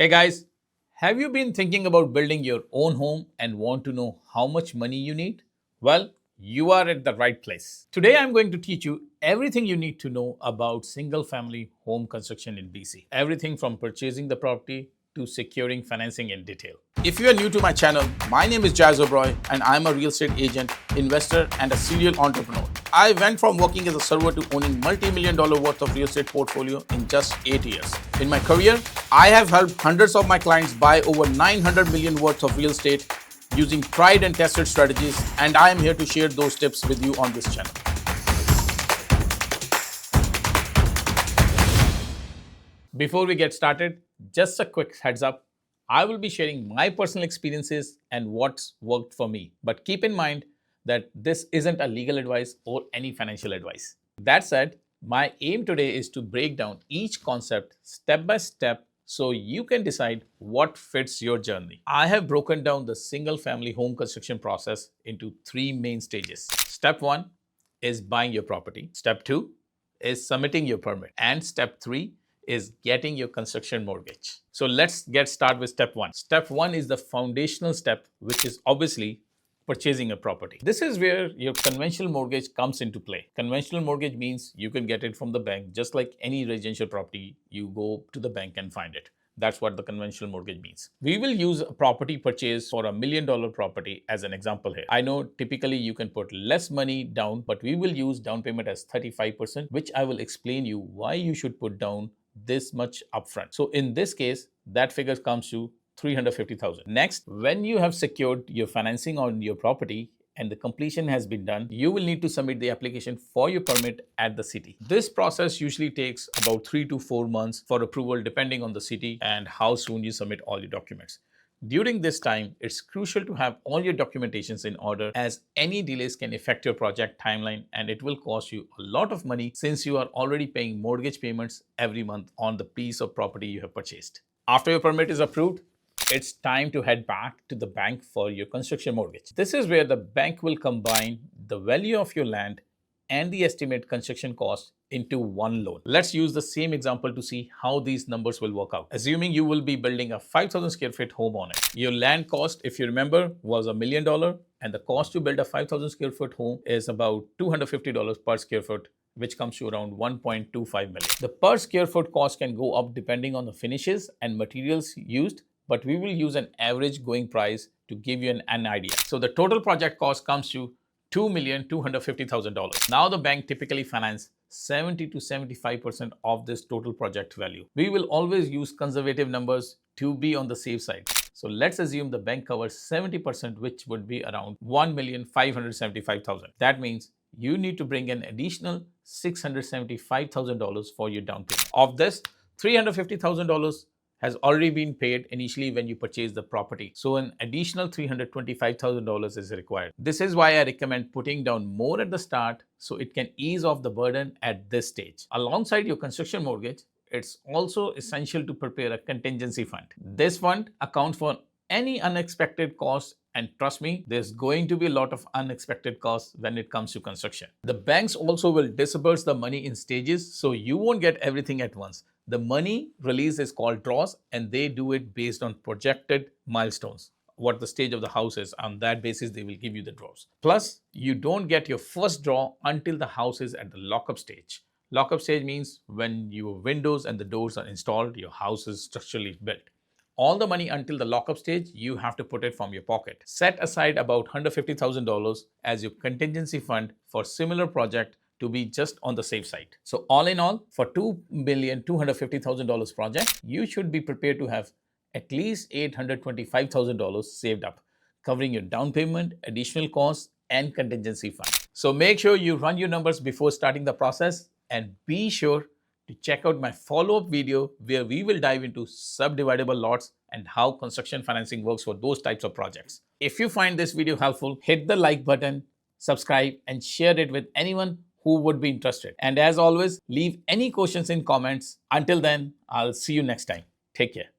Hey guys, have you been thinking about building your own home and want to know how much money you need? Well, you are at the right place. Today I'm going to teach you everything you need to know about single family home construction in BC. Everything from purchasing the property to securing financing in detail. If you are new to my channel, my name is Jas Oberoi and I'm a real estate agent, investor and a serial entrepreneur. I went from working as a server to owning multi-million-dollar worth of real estate portfolio in just 8 years. In my career, I have helped hundreds of my clients buy over 900 million worth of real estate using tried and tested strategies, and I am here to share those tips with you on this channel. Before we get started, just a quick heads up. I will be sharing my personal experiences and what's worked for me. But keep in mind that this isn't a legal advice or any financial advice. That said, my aim today is to break down each concept step by step so you can decide what fits your journey. I have broken down the single family home construction process into 3 main stages. Step 1 is buying your property. Step 2 is submitting your permit. And step 3 is getting your construction mortgage. So let's get started with step 1. Step 1 is the foundational step, which is obviously purchasing a property. This is where your conventional mortgage comes into play. Conventional mortgage means you can get it from the bank, just like any residential property, you go to the bank and find it. That's what the conventional mortgage means. We will use a property purchase for $1 million property as an example here. I know typically you can put less money down, but we will use down payment as 35%, which I will explain you why you should put down this much upfront. So in this case, that figure comes to 350,000. Next, when you have secured your financing on your property and the completion has been done, you will need to submit the application for your permit at the city. This process usually takes about 3 to 4 months for approval depending on the city and how soon you submit all your documents. During this time, it's crucial to have all your documentations in order, as any delays can affect your project timeline and it will cost you a lot of money since you are already paying mortgage payments every month on the piece of property you have purchased. After your permit is approved, it's time to head back to the bank for your construction mortgage. This is where the bank will combine the value of your land and the estimated construction cost into one loan. Let's use the same example to see how these numbers will work out. Assuming you will be building a 5,000 square feet home on it. Your land cost, if you remember, was $1 million, and the cost to build a 5,000 square foot home is about $250 per square foot, which comes to around 1.25 million. The per square foot cost can go up depending on the finishes and materials used, but we will use an average going price to give you an idea. So the total project cost comes to $2,250,000. Now the bank typically finances 70 to 75% of this total project value. We will always use conservative numbers to be on the safe side. So let's assume the bank covers 70%, which would be around $1,575,000. That means you need to bring an additional $675,000 for your down payment. Of this, $350,000 has already been paid initially when you purchase the property. So an additional $325,000 is required. This is why I recommend putting down more at the start so it can ease off the burden at this stage. Alongside your construction mortgage, it's also essential to prepare a contingency fund. This fund accounts for any unexpected costs, and trust me, there's going to be a lot of unexpected costs when it comes to construction. The banks also will disburse the money in stages, so you won't get everything at once. The money release is called draws, and they do it based on projected milestones. What the stage of the house is, on that basis they will give you the draws. Plus, you don't get your first draw until the house is at the lockup stage. Lockup stage means when your windows and the doors are installed, your house is structurally built. All the money until the lockup stage, you have to put it from your pocket. Set aside about $150,000 as your contingency fund for similar project to be just on the safe side. So all in all, for $2,250,000 project, you should be prepared to have at least $825,000 saved up, covering your down payment, additional costs, and contingency fund. So make sure you run your numbers before starting the process, and be sure to check out my follow-up video where we will dive into subdividable lots and how construction financing works for those types of projects. If you find this video helpful, hit the like button, subscribe, and share it with anyone who would be interested. And as always, leave any questions in comments. Until then, I'll see you next time. Take care.